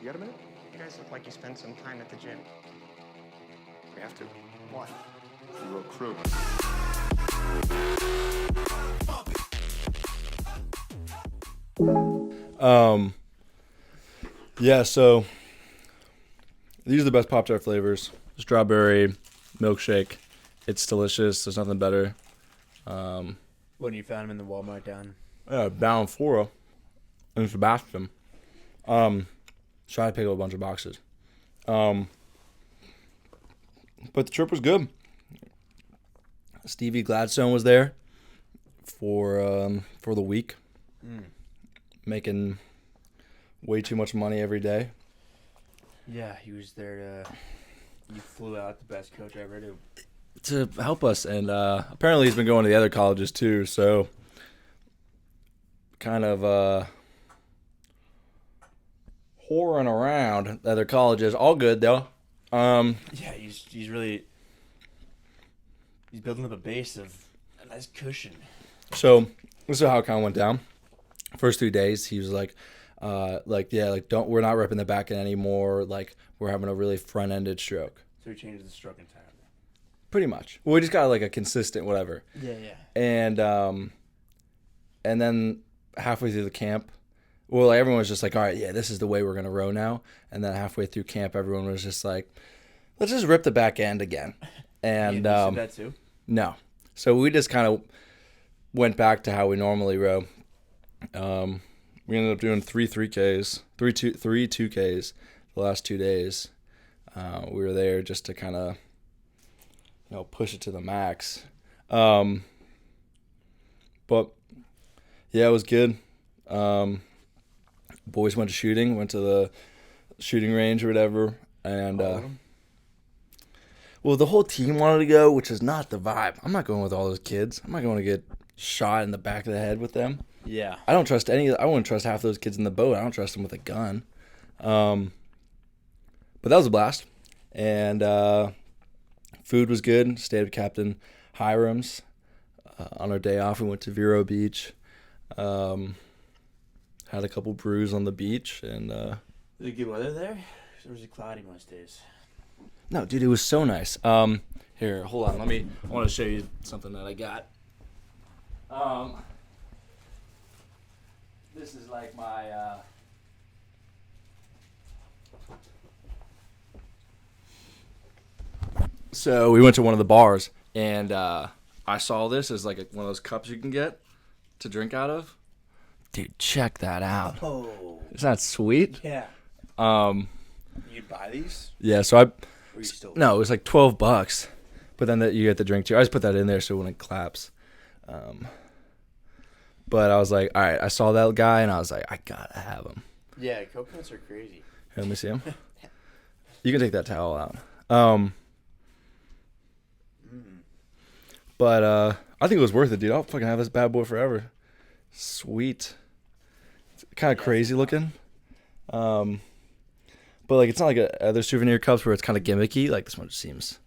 You got a minute? You guys look like you spent some time at the gym. We have to. Why? We're a crew. Yeah, so these are the best Pop-Tart flavors. Strawberry, milkshake. It's delicious. There's nothing better. When you found them in the Walmart Down Flora in Sebastian. So I had to pick up a bunch of boxes. But the trip was good. Stevie Gladstone was there for the week, making way too much money every day. Yeah, he was there you flew out the best coach I ever knew. To help us, and apparently he's been going to the other colleges too, so kind of whoring around the other colleges. All good though. Yeah, he's building up a base of a nice cushion. So this is how it kind of went down. First 3 days, he was like, we're not repping the back end anymore. Like, we're having a really front-ended stroke. So he changed the stroke entirely. Pretty much. Well, we just got like a consistent whatever. Yeah. And then halfway through the camp, well, like, everyone was just like, all right, yeah, this is the way we're gonna row now. And then halfway through camp, everyone was just like, let's just rip the back end again. And yeah, you said that too? No. So we just kind of went back to how we normally row. We ended up doing three 2Ks the last 2 days. We were there just to kind of, push it to the max. But yeah, it was good. Boys went to the shooting range or whatever, and well, the whole team wanted to go, which is not the vibe. I'm not going with all those kids. I'm not going to get shot in the back of the head with them. Yeah. I don't trust any. I wouldn't trust half those kids in the boat. I don't trust them with a gun. But that was a blast, and food was good. Stayed with Captain Hiram's. On our day off, we went to Vero Beach. Had a couple brews on the beach, and Was it good weather there? Or was it cloudy most days? no, dude, it was so nice. Here, hold on. I want to show you something that I got. This is like my. So we went to one of the bars, and I saw this as like one of those cups you can get to drink out of. Dude, check that out. Oh. Isn't that sweet? Yeah. You'd buy these? Yeah, so Or you still? No, it was like $12, but then you get the drink too. I just put that in there so when it claps. But I was like, all right, I saw that guy and I was like, I gotta have him. Yeah, coconuts are crazy. Here, let me see him. You can take that towel out. But I think it was worth it, dude. I'll fucking have this bad boy forever. Sweet. It's kind of crazy looking. But like it's not like other souvenir cups where it's kind of gimmicky. Like this one just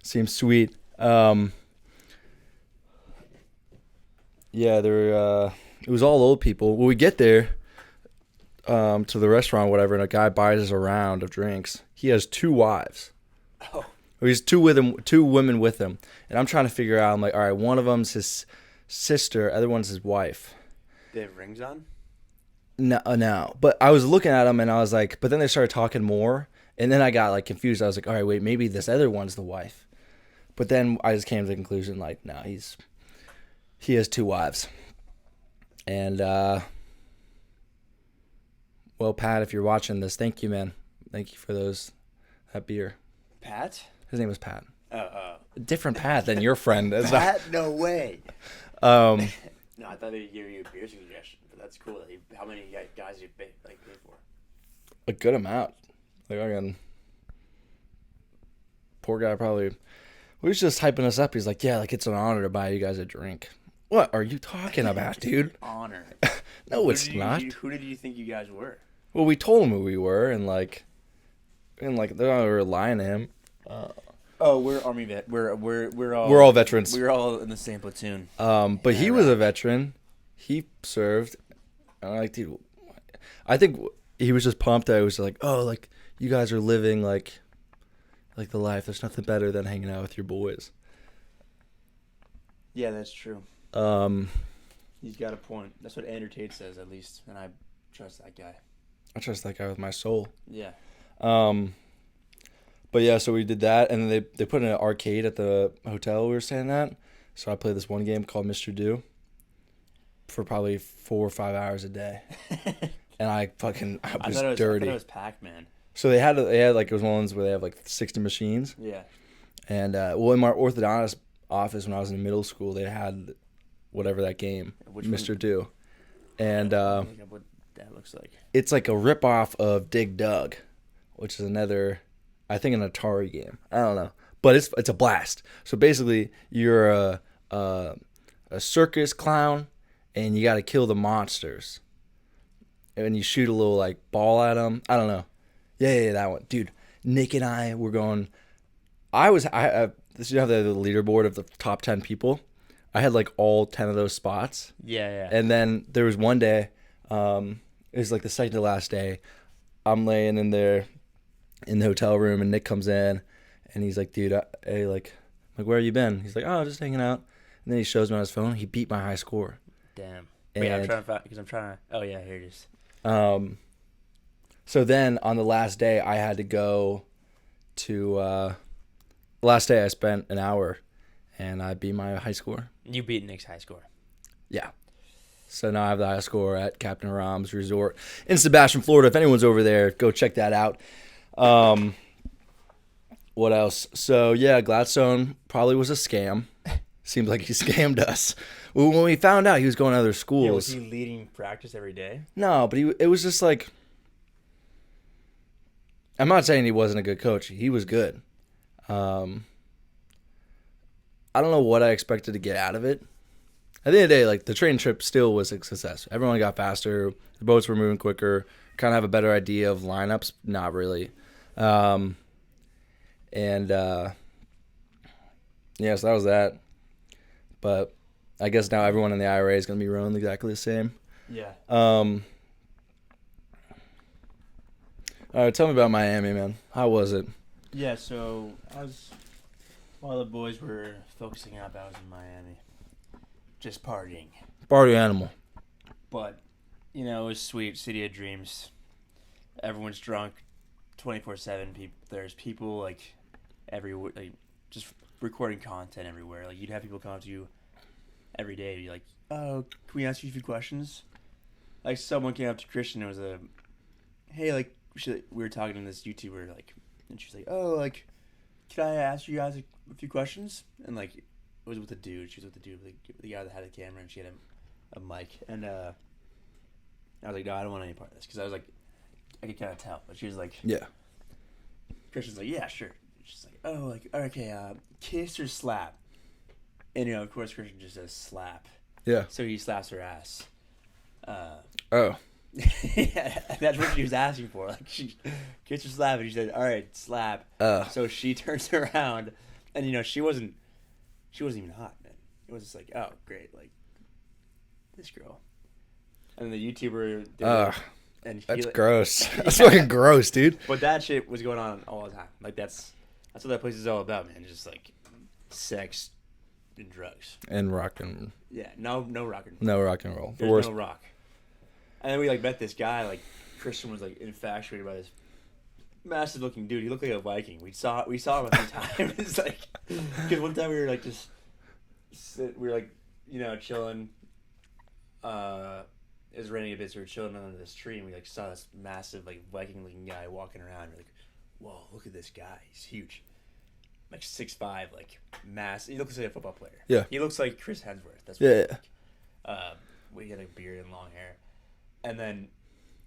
seems sweet. Yeah, it was all old people. When we get there to the restaurant, or whatever, and a guy buys us a round of drinks. He has 2 wives. Oh. He's 2 women with him, and I'm trying to figure out. I'm like, all right, one of them's his sister, other one's his wife. They have rings on? No. But I was looking at them, and I was like, but then they started talking more, and then I got like confused. I was like, all right, wait, maybe this other one's the wife. But then I just came to the conclusion, like, no, he has 2 wives. And well, Pat, if you're watching this, thank you, man. Thank you for that beer. Pat? His name was Pat. A Different Pat than your friend. Pat? No way. Um, No, I thought they'd give you a beer suggestion, but that's cool. How many guys you pay for? a good amount. Like, poor guy probably. He was just hyping us up. He's like, yeah, like it's an honor to buy you guys a drink. What are you talking about, dude? Honor. No, it's not. Who did you think you guys were? Well, we told him who we were, and they're not relying on him. Oh, we're Army vet. We're all veterans. We're all in the same platoon. But he was a veteran. He served. And I'm like, dude, I think he was just pumped. I was like, oh, like you guys are living like the life. There's nothing better than hanging out with your boys. Yeah, that's true. Um, He's got a point. That's what Andrew Tate says, at least, and I trust that guy. I trust that guy with my soul. Yeah. But yeah, so we did that, and then they put in an arcade at the hotel we were staying at. So I played this one game called Mr. Do for probably 4 or 5 hours a day, and I was dirty. I thought it was Pac-Man. So they had like it was one of the ones where they have like 60 machines. Yeah. And in my orthodontist office when I was in middle school, they had whatever that game, Mr. Do, and Look up what that looks like. it's like a ripoff of Dig Dug, which is another, I think, an Atari game. I don't know, but it's a blast. So basically, you're a circus clown, and you got to kill the monsters, and you shoot a little like ball at them. I don't know. Yeah, that one, dude. Nick and I were going. This you have the leaderboard of the top 10 people. I had like all 10 of those spots. Yeah. And then there was one day, it was like the second to last day. I'm laying in there in the hotel room, and Nick comes in, and he's like, "Dude, hey, like, where have you been?" He's like, "Oh, just hanging out." And then he shows me on his phone. He beat my high score. Damn. And, Wait, I'm trying to find because I'm trying to. Oh yeah, here it is. So then on the last day, I had to go to. Last day I spent an hour, and I beat my high score. You beat Nick's high score. Yeah. So now I have the high score at Captain Rahm's Resort in Sebastian, Florida. If anyone's over there, go check that out. What else? So, yeah, Gladstone probably was a scam. Seems like he scammed us. When we found out he was going to other schools. Yeah, was he leading practice every day? No, but it was just like... I'm not saying he wasn't a good coach. He was good. I don't know what I expected to get out of it. At the end of the day, like the train trip still was a success. Everyone got faster. The boats were moving quicker. Kind of have a better idea of lineups. Not really. Yeah, so that was that. But I guess now everyone in the IRA is going to be rowing exactly the same. Yeah. All right, tell me about Miami, man. How was it? Yeah, so while the boys were focusing up, I was in Miami, just partying. Party animal. But, it was sweet, city of dreams. Everyone's drunk 24/7. There's people, like, everywhere, like, just recording content everywhere. Like, you'd have people come up to you every day and be like, "Oh, can we ask you a few questions?" Like, someone came up to Christian and was hey, like, we were talking to this YouTuber, like, and she's like, "Oh, like, can I ask you guys a few questions?" And, like, it was with a dude. She was with the dude, the guy that had a camera, and she had a mic. And I was like, "No, I don't want any part of this." Because I was like, I could kind of tell. But she was like, Yeah. Christian's like, "Yeah, sure." She's like, "Oh, like, okay, kiss or slap?" And, of course, Christian just says slap. Yeah. So he slaps her ass. Oh. Yeah, that's what she was asking for. Like, she kiss or slap, and she said, "All right, slap." So she turns around, and she wasn't even hot, man. It was just like, oh, great, like this girl. And the YouTuber did it, and that's gross. That's fucking gross, dude. But that shit was going on all the time. Like that's what that place is all about, man. Just like sex and drugs And rock and no rock and roll. no rock and roll. The There's worst. no rock. And then we met this guy. Like Christian was like infatuated by this massive looking dude. He looked like a Viking. We saw him a few times. It's like because one time we were like just we were like chilling. It was raining a bit, so we were chilling under this tree, and we like saw this massive like Viking looking guy walking around. We're like, whoa, look at this guy. He's huge. Like 6'5", like massive. He looks like a football player. Yeah. He looks like Chris Hemsworth. That's Yeah. what we had a beard and long hair. And then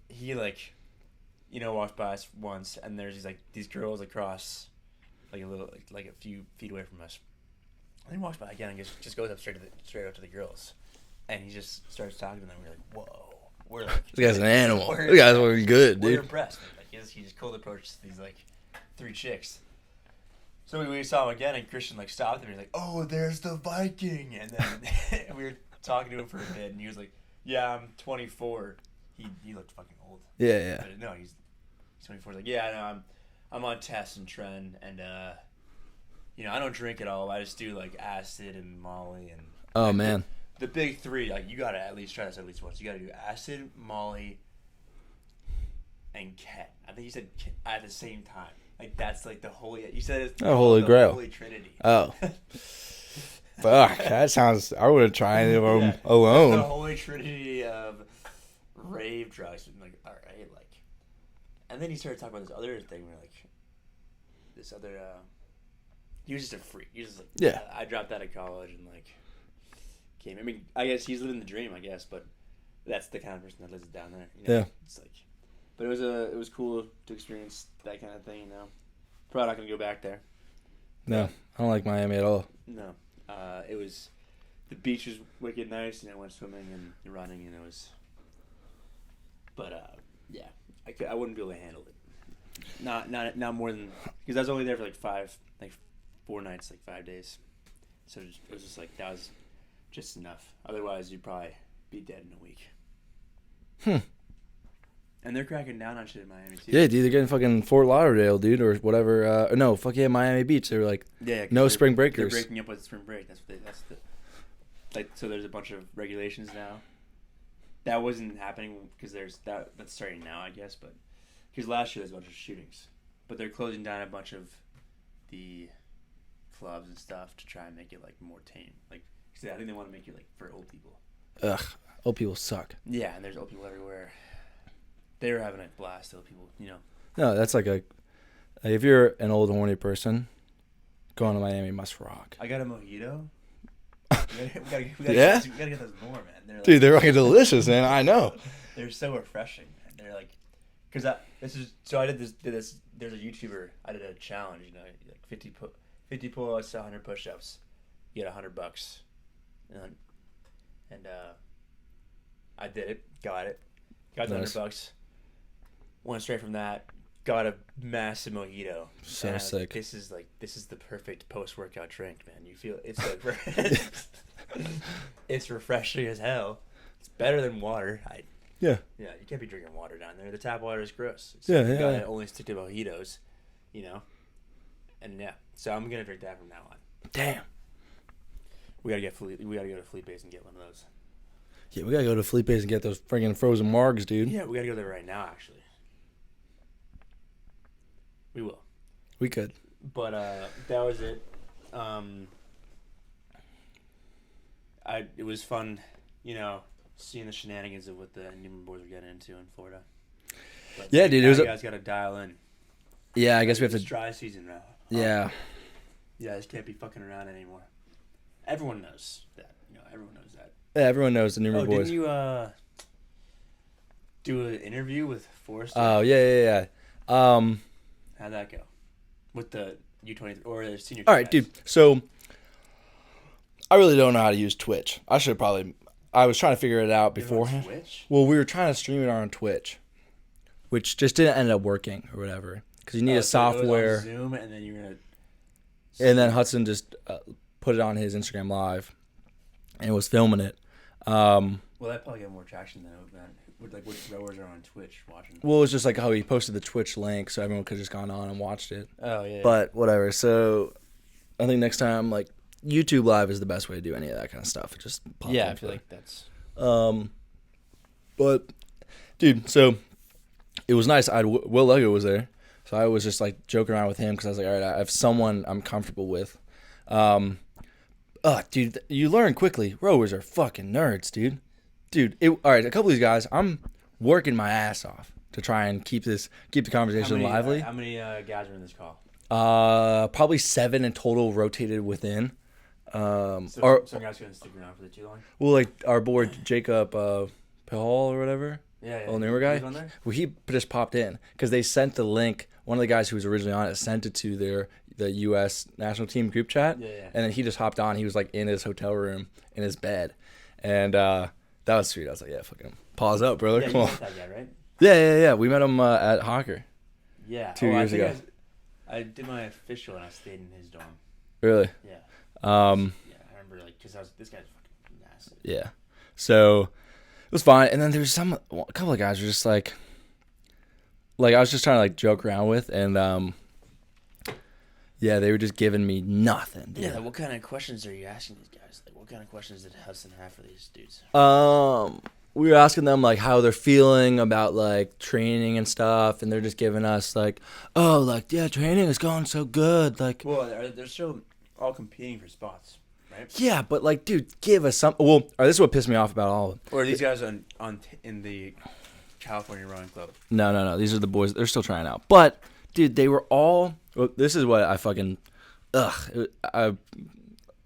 he walked by us once, and there's these girls across like a little like a few feet away from us. And he walks by again and just goes up straight up to the girls, and he just starts talking to them. We're like, whoa, we're like, This guy's an animal. This guy's fucking good, we're dude. impressed. Like he just cold approached these like 3 chicks. So we saw him again, and Christian stopped him. And he's like, "Oh, there's the Viking." And then we were talking to him for a bit, and he was like, "Yeah, I'm 24." he looked fucking old. Yeah. But no, he's 24. He's like, yeah, no, I'm on test and trend, and I don't drink at all. I just do like acid and Molly and. Oh like, man. The big three, like you gotta at least try this at least once. You gotta do acid, Molly, and Ket. I think you said Ket at the same time. Like that's like the holy. You said it's Holy the Grail. Holy Trinity. Oh. Fuck, that sounds. I would have tried it Yeah, the alone. Holy Trinity of rave drugs. I'm like, all right, like, and then he started talking about this other thing where like this other. He was just a freak. He was just like, Yeah. I dropped out of college and like came. I mean, I guess he's living the dream. I guess, but that's the kind of person that lives down there. Yeah. It's like, but it was cool to experience that kind of thing. Probably not gonna go back there. No, I don't like Miami at all. No. It was, the beach was wicked nice, I went swimming and running, and it was, but, yeah, I wouldn't be able to handle it. Not more than, because I was only there for 4 nights, 5 days. So it was just that was just enough. Otherwise, you'd probably be dead in a week. And they're cracking down on shit in Miami too. Yeah, dude, they're getting fucking Fort Lauderdale, dude, or whatever. No, fuck yeah, Miami Beach. They were like, no spring breakers. They're breaking up with spring break. So there's a bunch of regulations now. That wasn't happening because that's starting now, I guess, but because last year there's a bunch of shootings, but they're closing down a bunch of the clubs and stuff to try and make it more tame. Cause I think they want to make it for old people. Ugh, old people suck. Yeah, and there's old people everywhere. They were having a blast, old people, No, that's if you're an old horny person, going to Miami must rock. I got a mojito. We gotta Yeah? we gotta get those more, man. Dude, they're fucking delicious, man. I know. They're so refreshing, man. They're because I did this. There's a YouTuber. I did a challenge. 50 pull-ups, 100 push-ups. You get $100, and I did it. Got the Nice. $100. Went straight from that. Got a massive mojito. So And sick. This is the perfect post-workout drink, man. You feel it's it's refreshing as hell. It's better than water. Yeah. Yeah, you can't be drinking water down there. The tap water is gross. Yeah, You yeah, gotta yeah. only stick to mojitos, And yeah, so I'm gonna drink that from now on. Damn. We gotta go to Felipe's and get one of those. Yeah, we gotta go to Felipe's and get those friggin' frozen margs, dude. Yeah, we gotta go there right now. Actually, we will. We could. But that was it. It was fun, seeing the shenanigans of what the Newman boys were getting into in Florida. But Yeah, dude, you guys gotta dial in. Yeah, I guess we have It's to. dry season now. Yeah. You guys can't be fucking around anymore. Everyone knows that. Everyone knows that. Yeah, everyone knows the Newman boys. Didn't you do an interview with Forrester? Oh, yeah. How'd that go? With the U23 or the senior? All right, guys? dude. So, I really don't know how to use Twitch. I was trying to figure it out You're on beforehand. Twitch? Well, we were trying to stream it on Twitch, which just didn't end up working or whatever. Because you need a So it was on software. Zoom, and then you're gonna. And then Hudson just put it on his Instagram Live and was filming it. Well, that probably got more traction than which rowers are on Twitch watching. Well, it was just how he posted the Twitch link, so everyone could have just gone on and watched it. Oh yeah. But whatever. So I think next time, YouTube Live is the best way to do any of that kind of stuff. Just pop yeah, I into feel it. like that's. But dude, so it was nice. Will Lego was there, so I was just joking around with him because I was like, all right, I have someone I'm comfortable with. Dude, you learn quickly. Rowers are fucking nerds, dude. All right, a couple of these guys, I'm working my ass off to try and keep the conversation lively. How many guys are in this call? Probably 7 in total rotated within. Some guys couldn't stick around for the too long. Well, our boy Jacob Pahal or whatever. Yeah. Old newer guy. He was on there? Well, he just popped in because they sent the link. One of the guys who was originally on it sent it to the U.S. national team group chat. Yeah. And then he just hopped on. He was in his hotel room in his bed, and that was sweet. I was like, yeah, fucking pause up, brother. Yeah, Come you on. met that guy, right? Yeah. We met him at Hawker. Yeah. 2 years ago. I did my official and I stayed in his dorm. Really? Yeah. Um. Yeah, I remember because this guy's fucking massive. Yeah. So was fine. And then there's a couple of guys were just like I was just trying to like joke around with, and yeah, they were just giving me nothing. Dude. Yeah, what kind of questions are you asking these guys? Like, what kind of questions did Hudson have for these dudes? We were asking them like how they're feeling about like training and stuff, and they're just giving us like, oh, like yeah, training is going so good. Like, well, they're still all competing for spots, right? Yeah, but like, dude, give us some. Well, this is what pissed me off about all of them. Or are these guys in the California Rowing Club? No. These are the boys. They're still trying out. But dude, they were all. Well, this is what I fucking. I'm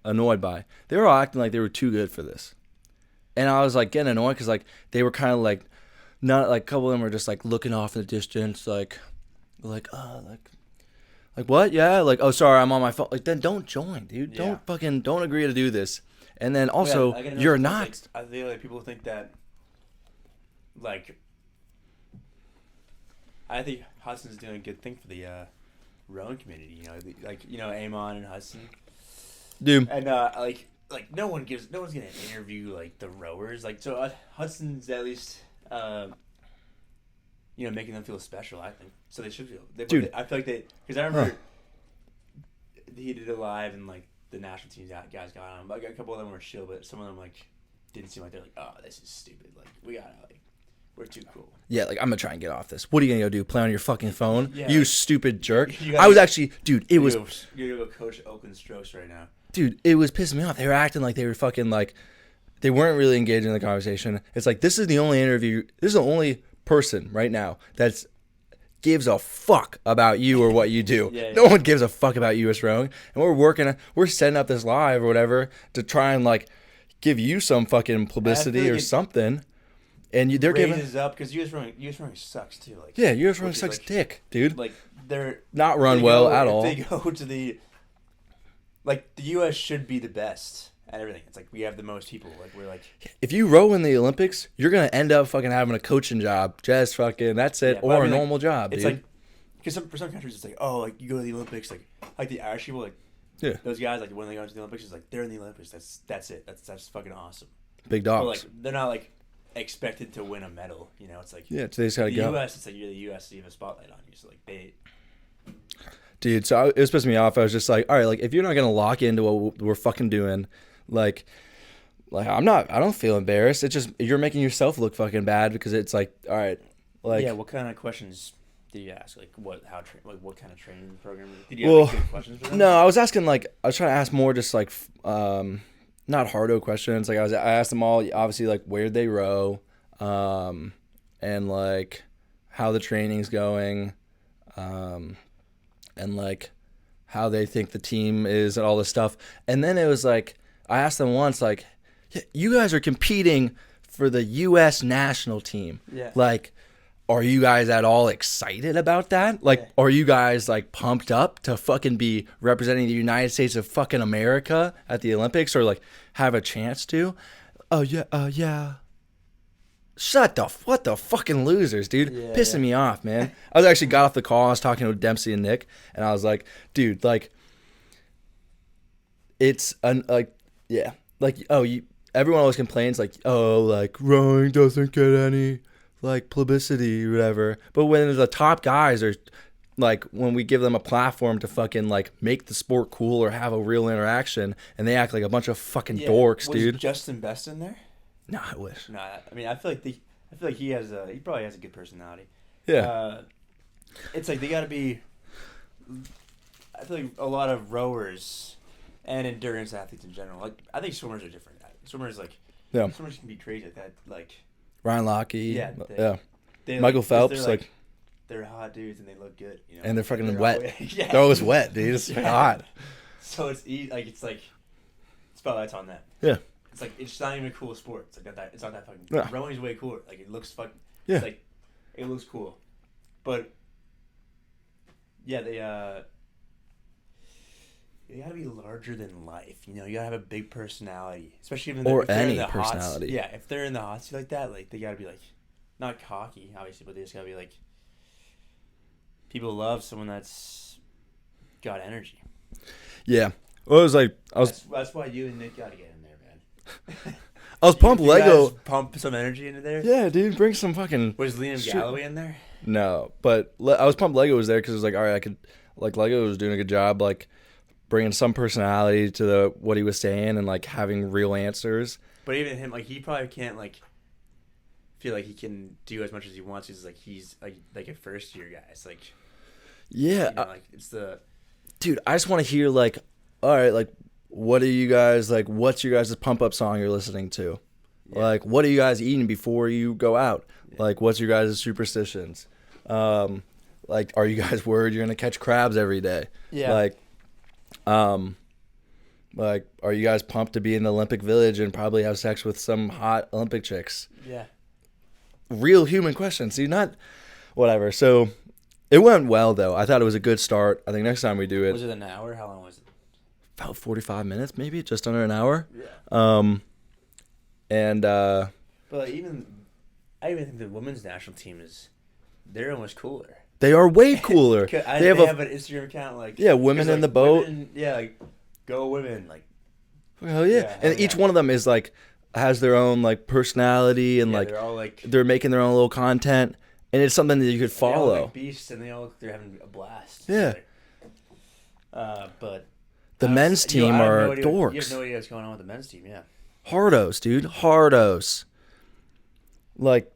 annoyed by. They were all acting like they were too good for this. And I was like getting annoyed because like they were kind of like, not like a couple of them were just like looking off in the distance, like what? Yeah, like oh sorry, I'm on my phone. Like then don't join, dude. Yeah. Don't agree to do this. And then also you're not. Like, I feel like people think that, like, I think Hudson's doing a good thing for the rowing community. Amon and Hudson, Dude. And like no one's gonna interview like the rowers, like so Hudson's at least making them feel special. I think so. They should feel. Dude, I feel like because I remember he did it live and like the national team guys got on. Like a couple of them were chill, but some of them like didn't seem like they're like, oh, this is stupid. Like we're too cool. Yeah, like I'm gonna try and get off this. What are you gonna go do? Play on your fucking phone? Yeah, you stupid jerk! I was actually, dude. It was. You're gonna go coach Oakland Strokes right now. Dude, it was pissing me off. They were acting like they were fucking like, they weren't really engaging in the conversation. It's like this is the only interview. This is the only person right now that's gives a fuck about you or what you do. Yeah. No one gives a fuck about U.S. rowing, and we're setting up this live or whatever to try and like give you some fucking publicity or something. And they're giving up because U.S. rowing sucks too. Like yeah, U.S. rowing sucks dick, dude. Like they're not run well at all. They go to the U.S. should be the best at everything. It's like we have the most people. Like we're like if you row in the Olympics, you're gonna end up fucking having a coaching job. Just fucking that's it, or a normal job. It's dude. like because for some countries it's like like you go to the Olympics like the Irish people those guys like when they go to the Olympics it's like they're in the Olympics. That's it. That's fucking awesome. Big dogs. But, like they're not like expected to win a medal. It's like yeah, they just gotta the go. U.S. It's like you're the U.S. So you have a spotlight on you. So like they. Dude, so it was pissing me off. I was just like, all right, like if you're not gonna lock into what we're fucking doing, like I don't feel embarrassed. It's just you're making yourself look fucking bad because it's like, all right, like yeah. What kind of questions did you ask? Like what kind of training program? Did you have good questions for them? No, I was asking I was trying to ask more just like not hardo questions. Like I asked them all obviously like where they row, and like how the training's going, and like how they think the team is and all this stuff. And then it was like I asked them once like, you guys are competing for the U.S. national team. Yeah. Like, are you guys at all excited about that? Like, are you guys like pumped up to fucking be representing the United States of fucking America at the Olympics or like have a chance to? Oh yeah, yeah. What the fucking losers, dude. Pissing me off, man. I was actually got off the call. I was talking to Dempsey and Nick, and I was like, dude, like, it's everyone always complains like, oh, like rowing doesn't get any like publicity or whatever. But when the top guys are like, when we give them a platform to fucking like make the sport cool or have a real interaction, and they act like a bunch of fucking dorks, dude. Was Justin Best in there? No, I wish. No, I mean I feel like he probably has a good personality. Yeah. It's like they got to be. I feel like a lot of rowers and endurance athletes in general. Like I think swimmers are different. Swimmers swimmers can be crazy like that. Like Ryan Lochte. Yeah. Michael Phelps. Like they're hot dudes and they look good. And they're fucking wet. They're always wet, dude. It's hot. So it's spotlights on that. Yeah. It's like it's not even a cool sport. It's like that. It's not that fucking. Yeah. Rowing's way cooler. Like it looks fucking. Yeah. It's like it looks cool, but yeah, they gotta be larger than life. You gotta have a big personality, especially if they're in the personality. Yeah, if they're in the hot seat like that, like they gotta be like, not cocky, obviously, but they just gotta be like. People love someone that's got energy. Yeah. Well, it was like That's why you and Nick gotta get in there, man. I was pumped You Lego. guys pump some energy into there. Yeah, dude, bring some fucking. Was Liam Galloway in there? No, but I was pumped Lego was there because it was like, all right, I could, like, Lego was doing a good job, like, bringing some personality to what he was saying and, like, having real answers. But even him, like, he probably can't, like, feel like he can do as much as he wants. He's like a first year guy. It's like, yeah, like it's the dude. I just want to hear, like, all right, like, what are you guys like? What's your guys' pump up song you're listening to? Yeah. Like, what are you guys eating before you go out? Yeah. Like, what's your guys' superstitions? Like, are you guys worried you're gonna catch crabs every day? Yeah. Like, are you guys pumped to be in the Olympic Village and probably have sex with some hot Olympic chicks? Yeah. Real human questions. See, not whatever. So, it went well though. I thought it was a good start. I think next time we do it. Was it an hour? How long was it? About 45 minutes, maybe, just under an hour. Yeah. But like, I even think the women's national team they're almost cooler. They are way cooler. They have an Instagram account like women in the boat. Women, like go women like. Hell yeah! And each one of them is like has their own like personality and like they're all like they're making their own little content, and it's something that you could follow. They all like beasts, and they all they're having a blast. Yeah. But the men's team are dorks. You have no idea what's going on with the men's team, yeah. Hardos, dude. Hardos. Like,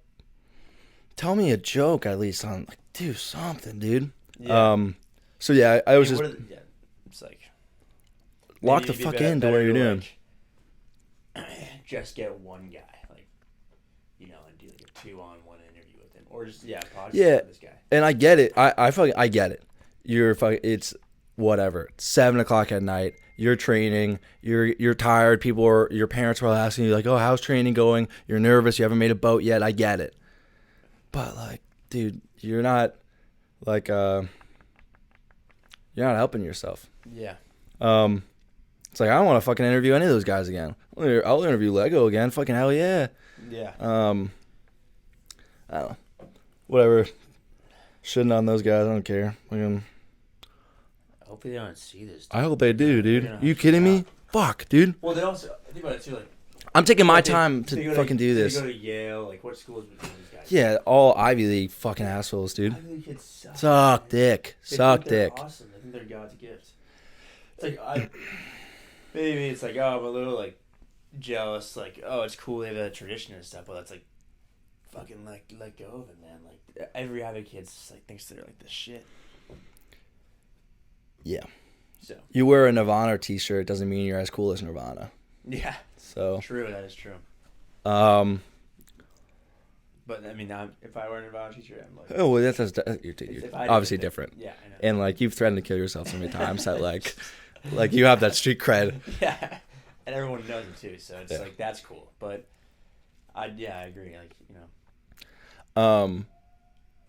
tell me a joke at least on, like, do something, dude. Yeah. So, yeah, I was just... it's like... Lock the fuck into what you're doing. Like, just get one guy, like, and do, like, a 2-on-1 interview with him. Or just, podcast with this guy. And I get it. I get it. It's... whatever, 7:00 at night, you're training, you're tired, your parents are all asking you like, oh, how's training going? You're nervous, you haven't made a boat yet, I get it. But like, dude, you're not like you're not helping yourself. Yeah. It's like, I don't want to fucking interview any of those guys again. I'll interview Lego again, fucking hell yeah. Yeah. I don't know. Whatever. Shitting on those guys, I don't care. Hopefully they don't see this. I hope they do, dude. Are you kidding me? Fuck, dude. Well, they also think about it too. Like, I'm taking my time to fucking do this. They go to Yale. Like, what schools would these guys? Yeah, all Ivy League fucking assholes, dude. Ivy League kids suck. Suck dick. Suck dick. Awesome. I think they're God's gift. It's like maybe it's like, oh, I'm a little like jealous. Like, oh, it's cool they have a tradition and stuff. But that's like fucking let go of it, man. Like every Ivy kid like thinks they're like the shit. Yeah. So you wear a Nirvana t-shirt doesn't mean you're as cool as Nirvana. Yeah. So true. That is true. But I mean, if I wear a Nirvana t-shirt, I'm like, oh, well, that's you're obviously different. Yeah, I know. And like you've threatened to kill yourself so many times that like you have that street cred. Yeah, and everyone knows it too. So it's like that's cool. But I agree. Like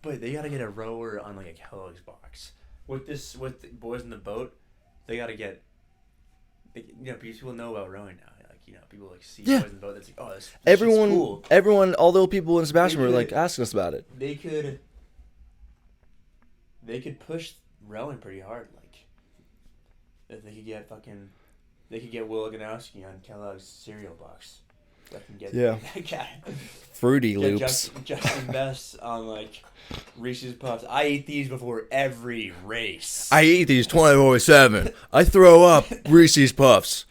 but they gotta get a rower on like a Kellogg's box. With the boys in the boat, they gotta get. Because people know about rowing now. Like people like see boys in the boat. That's like, oh, this cool. Everyone, all the people in Sebastian were like asking us about it. They could push rowing pretty hard. Like if they could get Will Ganowski on Kellogg's cereal box. That guy. Fruity Loops. Justin Best on like Reese's Puffs. I eat these before every race. I eat these 24/7. I throw up Reese's Puffs.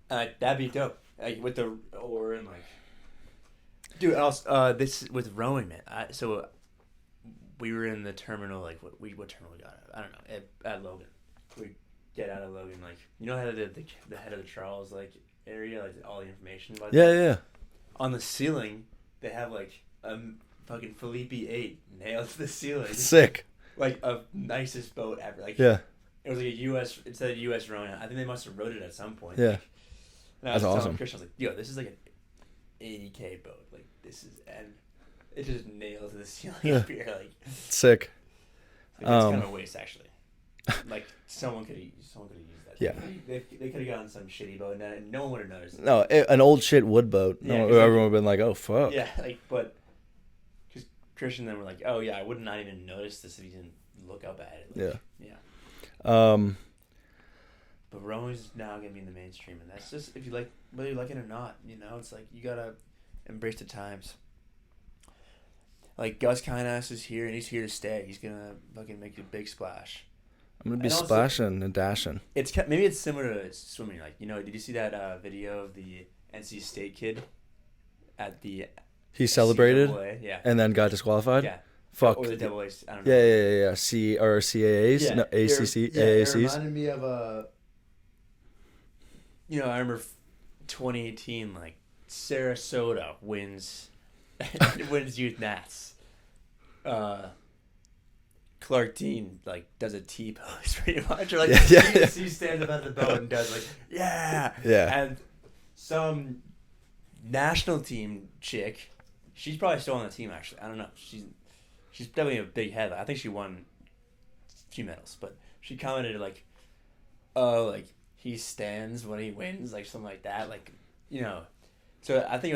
That'd be dope. Like with the dude. Also, this with rowing, man. So we were in the terminal. Like what terminal we got at? I don't know. At Logan, we get out of Logan. Like how the head of the Charles area, like all the information about yeah. On the ceiling, they have like a fucking Felipe 8 nailed to the ceiling. Sick. Like a nicest boat ever. Like yeah. It was like a U.S. Instead of U.S. rowing. I think they must have rowed it at some point. Yeah. And that's awesome. Christian, I was like, yo, this is like an 80K boat. Like this is and it just nailed to the ceiling. Yeah. Up here. Like sick. Like, it's kind of a waste actually. Like someone could have used that. Yeah. They could have gotten some shitty boat and no one would have noticed. No, an old shit wood boat. Yeah, everyone would have been like, oh, fuck. Yeah, but because Christian and them were like, oh, yeah, I would not even notice this if you didn't look up at it. Yeah. But rowing's now gonna be in the mainstream, and that's just if you like, whether you like it or not. It's like you gotta embrace the times. Like Gus Kynass is here, and he's here to stay. He's gonna fucking make a big splash. I'm gonna be And also, splashing and dashing. maybe it's similar to swimming. Like did you see that video of the NC State kid at the He celebrated CAA? Yeah. and then got disqualified. Yeah. Fuck. Or the double A. I don't know. Yeah. CAAs, Yeah, no, It AACs. reminded me of I remember 2018, like Sarasota wins youth nats. Clark Dean like does a T-pose pretty much, or like he stands up at the boat and does like yeah, and some national team chick, she's probably still on the team actually. I don't know. She's definitely a big head. I think she won a few medals, but she commented like, "Oh, like he stands when he wins," like something like that. Like, So I think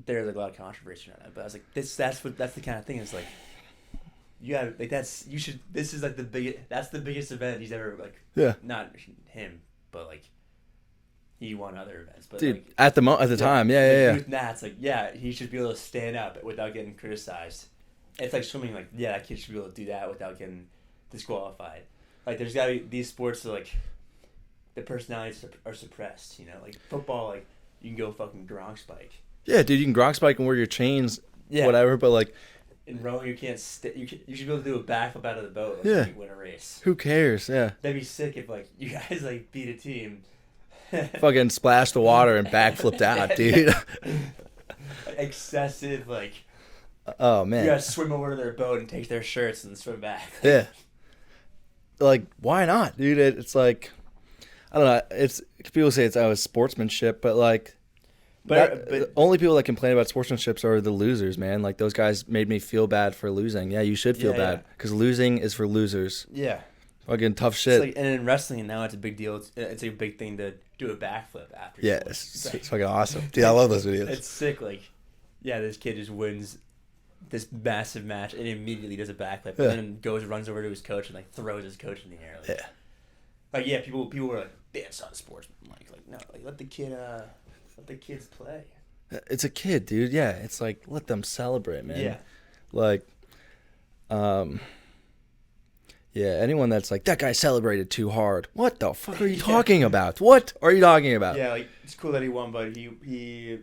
there's like a lot of controversy on that. But I was like, that's the kind of thing. It's like you got like this is like that's the biggest event he's ever like. Yeah. Not him, but like he won other events. But dude, like, at the time, yeah. Youth Nats, like he should be able to stand up without getting criticized. It's like swimming, like that kid should be able to do that without getting disqualified. Like there's gotta be these sports that like the personalities are suppressed. Like football, like you can go fucking Gronk spike. Yeah, dude, you can Gronk spike and wear your chains, whatever. But like in rowing, you can't. You should be able to do a backflip out of the boat. Like, yeah. You win a race. Who cares? Yeah. That'd be sick if like you guys like beat a team. Fucking splashed the water and backflipped out, dude. Excessive like. Oh man. You gotta swim over to their boat and take their shirts and swim back. Yeah. Like, why not, dude? It's like, I don't know. It's people say it's sportsmanship, but like, but only people that complain about sportsmanship are the losers, man. Like those guys made me feel bad for losing. Yeah, you should feel bad because losing is for losers. Yeah. Fucking tough shit. It's like, and in wrestling now, it's a big deal. It's a big thing to do a backflip after. Yeah, it's fucking awesome, dude. I love those videos. It's sick. Like, yeah, this kid just wins this massive match and immediately does a backflip and then runs over to his coach and like throws his coach in the air. Like, like yeah, people were like, it's not a sportsman. Like no, like let the kids play. It's a kid, dude. Yeah, it's like let them celebrate, man. Yeah, like, yeah. Anyone that's like that guy celebrated too hard. What the fuck are you talking about? What are you talking about? Yeah, like it's cool that he won, but he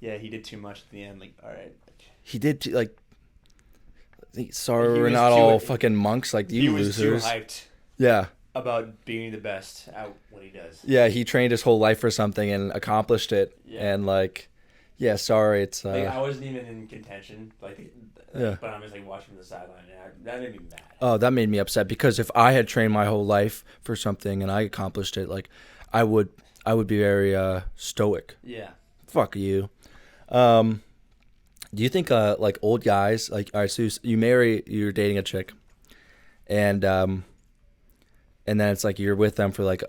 did too much at the end. Like, all right. He did like. Sorry, we're not all fucking monks like you losers. He was too hyped. Yeah. About being the best at what he does. Yeah, he trained his whole life for something and accomplished it. Yeah. And like, yeah, sorry, it's. Like, I wasn't even in contention. But I'm just like watching the sideline, and that made me mad. Oh, that made me upset because if I had trained my whole life for something and I accomplished it, like, I would be very stoic. Yeah. Fuck you. Do you think like old guys like all right, so you're dating a chick, and then it's like you're with them for like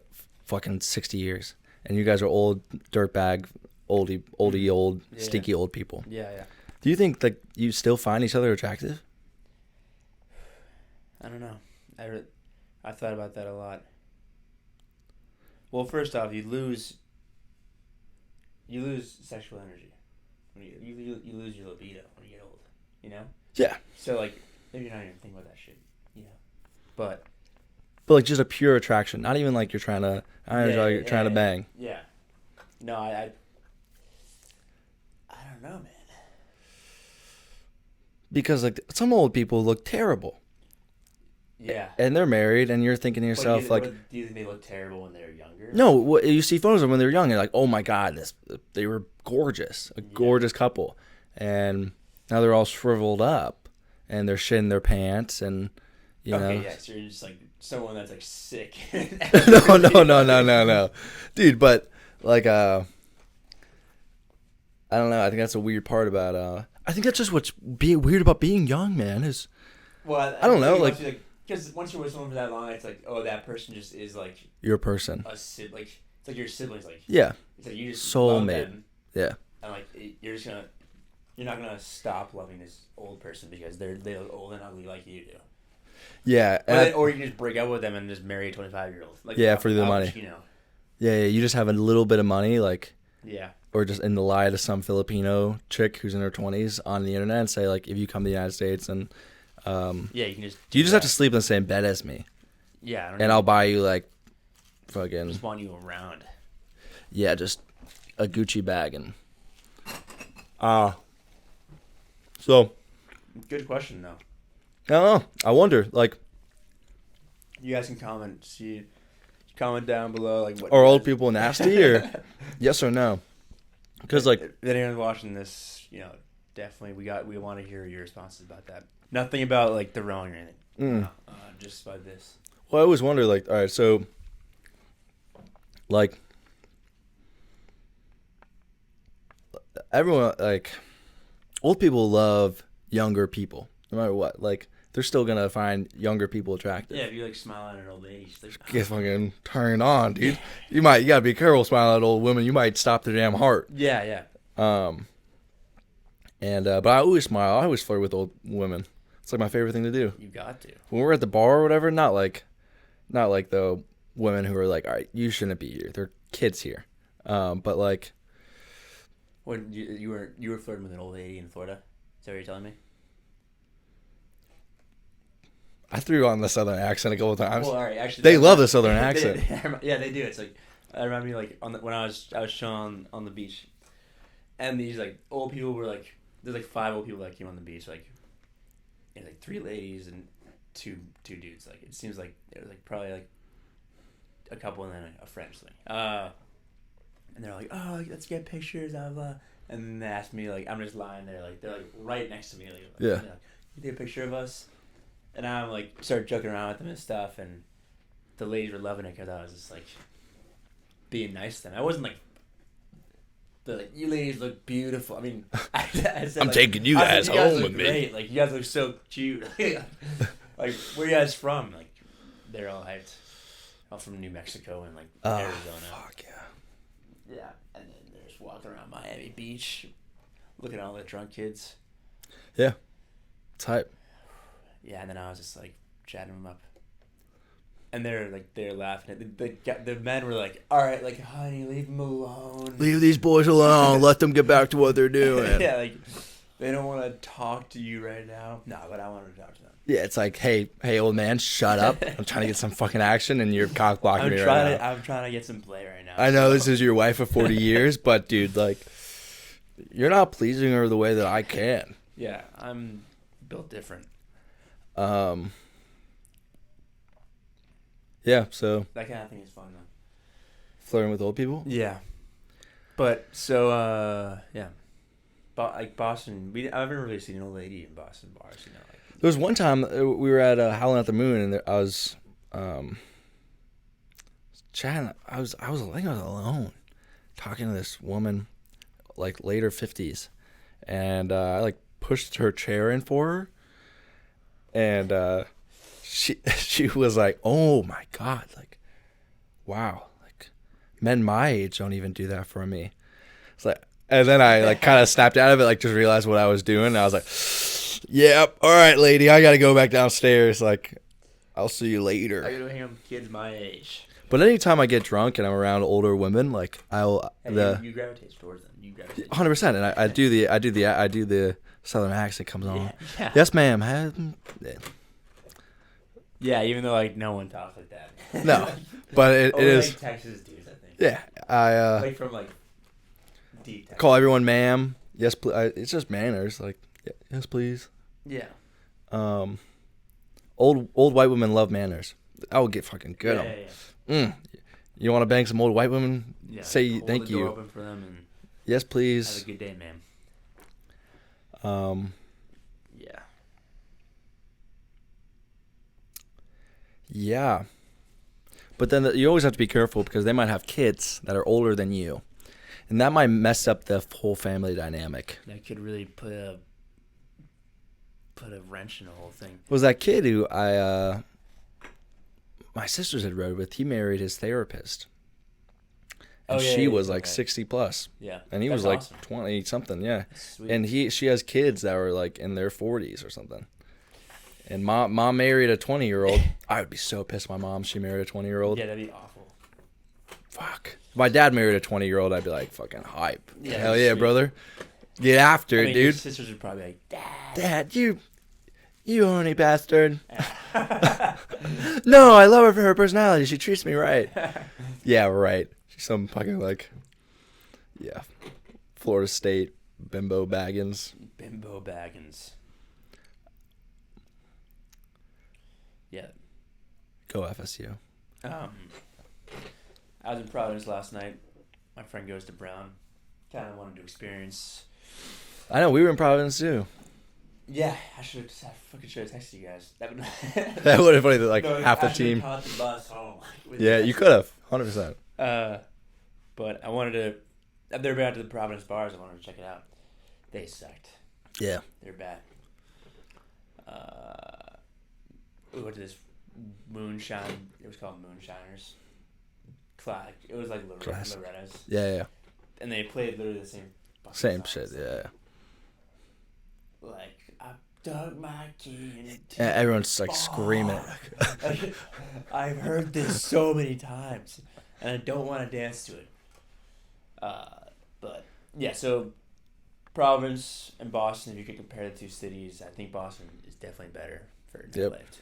fucking 60 years, and you guys are old dirtbag, old stinky old people. Yeah. Do you think like you still find each other attractive? I don't know. I've thought about that a lot. Well, first off, you lose sexual energy. You lose your libido when you get old, Yeah. So like, maybe you're not even thinking about that shit, But like just a pure attraction, not even like you're trying to trying to bang. Yeah. No, I don't know, man. Because like some old people look terrible. Yeah. And they're married, and you're thinking to yourself do you think they look terrible when they're younger? No, you see photos of them when they're young, and you're like, oh my god, they were gorgeous, gorgeous couple, and now they're all shriveled up, and they're shitting their pants, and you know. Okay, yeah, so you're just like someone that's like sick. No, dude. But like, I don't know. I think that's a weird part about. I think that's just what's being weird about being young, man. Is I don't know, like. Because once you're with someone for that long, it's like, oh, that person just is like your person. It's like your siblings, like yeah. It's like you just soulmate. Yeah. And like you're not gonna stop loving this old person because they look old and ugly like you do. Yeah. Or you can just break up with them and just marry a 25-year-old. Like, Yeah, for the money. You know. Yeah, you just have a little bit of money, like, Yeah. or just in the lie to some Filipino chick who's in her 20s on the internet and say, like, if you come to the United States and Yeah, you can just. you just have to sleep in the same bed as me, Yeah, I don't and know. I'll buy you like I fucking just want you around. yeah, just a Gucci bag and so Good question though. I don't know. I wonder, like, You guys can comment down below, like, what are you old guys- people nasty or yes or no? Because like if anyone's watching this, definitely we want to hear your responses about that. Nothing about like the wrong or anything. Just about this. well, I always wonder, like, all right, so like everyone, like, old people love younger people no matter what. Like, they're still gonna find younger people attractive. Yeah, if you like smile at an old lady, she's like, Get fucking turned on, dude. You gotta be careful smiling at old women. You might stop their damn heart. yeah. But I always smile. I always flirt with old women. It's like my favorite thing to do. You got to. When we're at the bar or whatever, not like the women who are like, all right, you shouldn't be here. They're kids here. But like, When you were flirting with an old lady in Florida, is that what you're telling me? I threw on the southern accent a couple times. Well, all right, actually, They love the southern accent. Yeah, they do. It's like I remember me like when I was chilling on the beach, and these like old people were like, there's like 5 old people that came on the beach, like 3 ladies and two dudes. Like, it seems like it was like probably like a couple and then a friend or something. And they're like, oh, like, let's get pictures of and then they asked me, like, I'm just lying there, like, they're like right next to me, like, Yeah. Like, you take a picture of us, and I'm like started joking around with them and stuff, and the ladies were loving it because I was just like being nice to them. I wasn't like, they're like, you ladies look beautiful. I mean, I said, I'm like, taking you guys you guys home look with me. great. Like, you guys look so cute. Like, where you guys from? Like, they're all hyped. All from New Mexico and like Arizona. Fuck yeah. Yeah, and then they're just walking around Miami Beach, looking at all the drunk kids. Yeah. It's hype. Yeah, and then I was just like chatting them up, and they're laughing. The men were like, "All right, like, honey, leave them alone. Leave these boys alone. Let them get back to what they're doing. Yeah, like they don't want to talk to you right now. No, but I wanted to talk to them. Yeah, it's like, hey, old man, shut up. I'm trying to get some fucking action, and you're cock blocking me right now. I'm trying to get some play right now. I know this is your wife of 40 years, but dude, like, you're not pleasing her the way that I can. Yeah, I'm built different. Yeah, so That kind of thing is fun though. flirting with old people. Yeah, but so yeah, but like Boston, I've never really seen an old lady in Boston bars. Like. There was one time we were at Howlin' at the Moon, and I was chatting. I think I was alone, talking to this woman, like later 50s, and I like pushed her chair in for her, and she was like, "Oh my God, like, wow, like men my age don't even do that for me." It's like, and then I like kind of snapped out of it, like just realized what I was doing. And I was like, "Yep, all right, lady, I gotta go back downstairs. Like, I'll see you later." I gotta hang out with kids my age. But anytime I get drunk and I'm around older women, like you gravitate towards them. You gravitate. 100%, and I do the southern accent comes on. Yeah. Yes, ma'am. Yeah, even though like no one talks like that. No, but it is. Like Texas dudes, I think. Yeah, I Like from like deep Texas. call everyone ma'am. Yes, please. It's just manners. Like, yes, please. Yeah. Old white women love manners. I would get fucking good on. Yeah. You want to bang some old white women? Yeah. Say Hold thank the door you. Open for them and Yes, have please. a good day, ma'am. Yeah. Yeah. But then you always have to be careful because they might have kids that are older than you. And that might mess up the whole family dynamic. That could really put a wrench in the whole thing. Was that kid who my sisters had rode with, he married his therapist. And she was like 60 plus. Yeah. And he was like 20 something, yeah. Sweet. And she has kids that were like in their 40s or something. And mom married a 20-year-old. I would be so pissed. My mom, she married a 20-year-old. Yeah, that'd be awful. Fuck. If my dad married a 20-year-old, I'd be like, fucking hype. Yeah, Hell yeah, sweet. brother. Get after it, Your dude. sisters would probably be like, Dad. Dad, you horny bastard. No, I love her for her personality. She treats me right. Yeah, right. She's some fucking like, yeah, Florida State bimbo baggins. Bimbo Baggins. Yeah. Go FSU. I was in Providence last night. My friend goes to Brown. Kind of wanted to experience. I know, we were in Providence too. Yeah, I should have texted you guys. That would That would have funny that like No, half the I should've team. caught the bus home with Yeah, you you guys. could have, 100%. But I wanted to. I've never been out to the Providence bars. I wanted to check it out. They sucked. Yeah. They're bad. We went to this moonshine. It was called Moonshiners. It was like Classic. Loretta's. Yeah. And they played literally the same. fucking Same songs. shit. Yeah. Like I dug my key into. Yeah, everyone's like screaming. Like, I've heard this so many times, and I don't want to dance to it. But yeah, so Providence and Boston. If you could compare the two cities, I think Boston is definitely better for nightlife.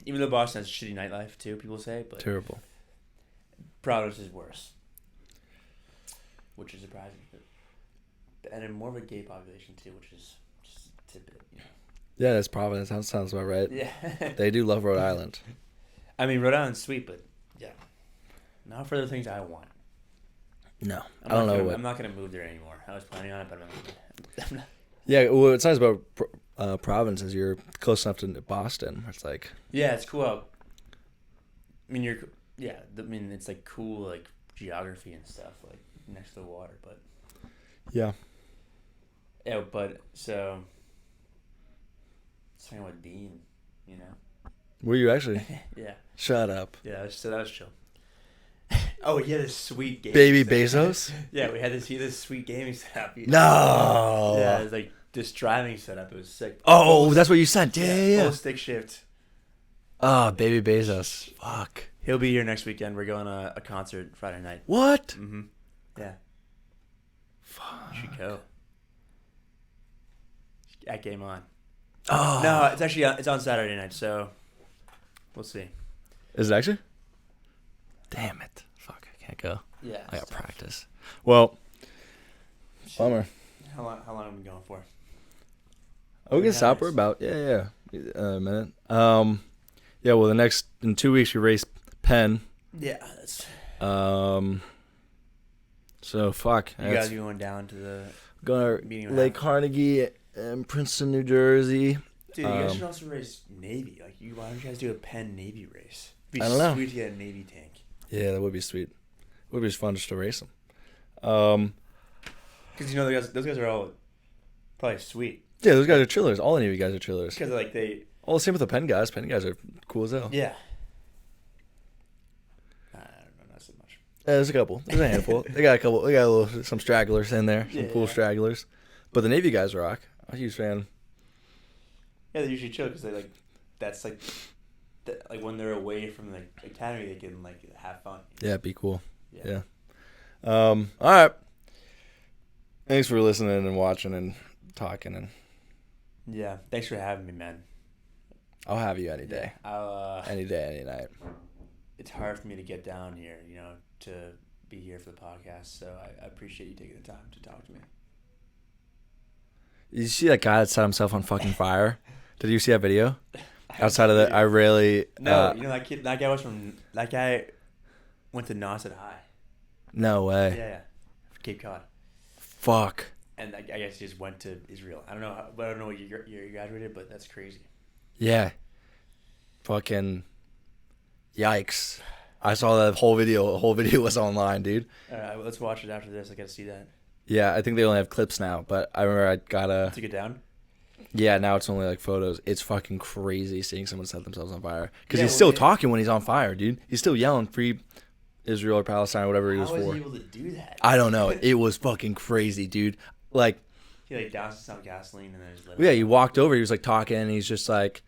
Even though Boston has shitty nightlife too, people say, but Terrible. Providence is worse, which is surprising. And then more of a gay population too, which is just a tidbit, you know. Yeah, that's Providence. That sounds about right. Yeah. They do love Rhode Island. I mean, Rhode Island's sweet, but yeah, not for the things I want. No, I'm I don't not know gonna, what. I'm not gonna move there anymore. I was planning on it, but I'm not. Yeah, well, what's nice about Providence is you're close enough to Boston. It's like, Yeah, it's cool. I mean, it's like cool, like geography and stuff, like next to the water. But yeah, but so hanging with Dean, you know. were you actually? Yeah, Shut up, yeah. So that was chill. Oh, he had this sweet game. baby Bezos. Yeah, he had this sweet gaming setup. No. Yeah, it was like this driving setup. It was sick. Oh, that's what you sent. Yeah. Full stick shift. Oh, baby Bezos. Fuck. He'll be here next weekend. We're going to a concert Friday night. What? Mm-hmm. Yeah. Fuck. You should go. At Game On. Oh. No, it's actually it's on Saturday night, so we'll see. Is it actually? Damn it. Fuck, I can't go. Yeah. I got practice. Well, bummer. How long are we going for? We can stop. minutes. We're about a minute. Yeah. Well, in 2 weeks we race Penn. Yeah. That's... So fuck. You guys are going down to the Going meeting to with Lake Adam. Carnegie and Princeton, New Jersey. Dude, you guys should also race Navy. Like, why don't you guys do a Penn Navy race? It'd be I don't know. sweet to get a Navy tank. Yeah, that would be sweet. It would be just fun just to race them. Because those guys are all probably sweet. Yeah, those guys are chillers. All any of you guys are chillers. Because like they. All the same with the Penn guys. Penn guys are cool as hell. Yeah. I don't know, not so much. Yeah, there's a couple. There's a handful. They got some stragglers in there. Some cool stragglers. But the Navy guys rock. I'm a huge fan. Yeah, they're usually chill because they like. That's like. Like when they're away from the academy, they can like have fun. Yeah, be cool. Yeah. All right. Thanks for listening and watching and talking, and Yeah. Thanks for having me, man. I'll have you any day. I'll. Any day, any night. It's hard for me to get down here, to be here for the podcast. So I appreciate you taking the time to talk to me. You see that guy that set himself on fucking fire? Did you see that video? Outside of that, I really... No, that guy went to Nauset High. No way. Yeah. Cape Cod. Fuck. And I guess he just went to Israel. I don't know what year you graduated, but that's crazy. Yeah. Fucking... Yikes. I saw that whole video. The whole video was online, dude. All right, well, let's watch it after this. I gotta see that. Yeah, I think they only have clips now, but I remember I got a... Took it down? Yeah, now it's only like photos. It's fucking crazy seeing someone set themselves on fire. Because Yeah, he's still talking when he's on fire, dude. He's still yelling free Israel or Palestine or whatever he was How was for. he able to do that? I don't know. It was fucking crazy, dude. Like, He doused some gasoline and then just let yeah, he walked over. He was like talking, and he's just like,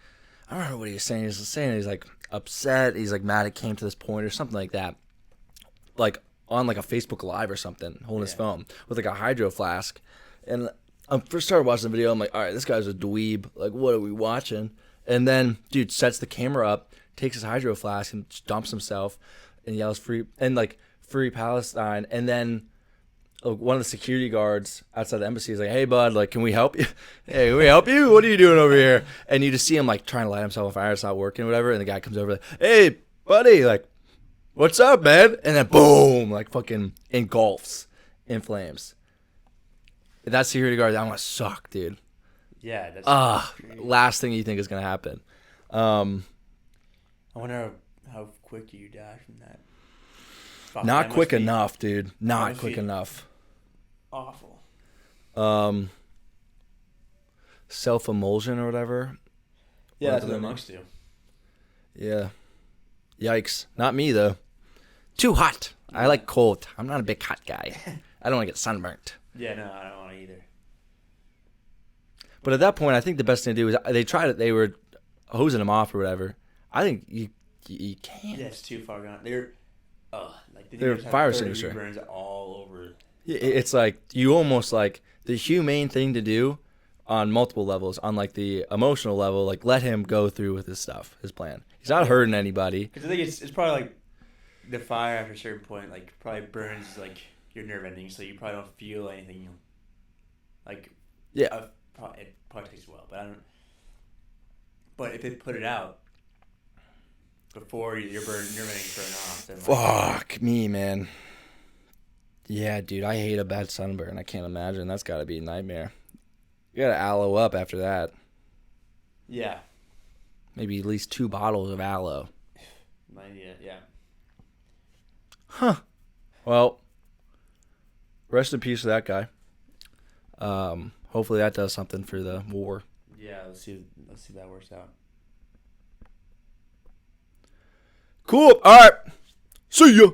I don't remember what he was saying. He was saying he's like upset. He's like mad it came to this point or something like that. Like on like a Facebook Live or something, holding his phone with like a hydro flask. And I first started watching the video. I'm like, all right, this guy's a dweeb. Like, what are we watching? And then, dude sets the camera up, takes his hydro flask and just dumps himself and yells free Palestine. And then one of the security guards outside the embassy is like, hey, bud, like, can we help you? Hey, can we help you? What are you doing over here? And you just see him like trying to light himself on fire. It's not working or whatever. And the guy comes over like, hey, buddy, like, what's up, man? And then boom, like fucking engulfs in flames. That security guard, that must suck, dude. Yeah. That's last thing you think is going to happen. I wonder how quick you die from that. Fuck, not that quick must be enough, dude. Not quick enough. Awful. Self-emulsion or whatever. Yeah, that's what the monks do. Yeah. Yikes. Not me, though. Too hot. I like cold. I'm not a big hot guy. I don't want to get sunburnt. Yeah, no, I don't want to either. But at that point, I think the best thing to do is they tried it. They were hosing him off or whatever. I think you can't. Yeah, it's too far gone. They're fire extinguisher. Burns all over. It's like you almost like the humane thing to do on multiple levels. On like the emotional level, like let him go through with his stuff, his plan. He's not hurting anybody. Because I think it's probably like the fire after a certain point, like probably burns like your nerve endings, so you probably don't feel anything. Like yeah, it probably tastes well, but I don't. But if they put it out before your nerve endings burn off, then fuck me, man. Yeah, dude, I hate a bad sunburn. I can't imagine. That's got to be a nightmare. You got to aloe up after that. Yeah. Maybe at least 2 bottles of aloe. Yeah. Huh. Well, rest in peace to that guy. Hopefully that does something for the war. Yeah, let's see if that works out. Cool. All right. See ya.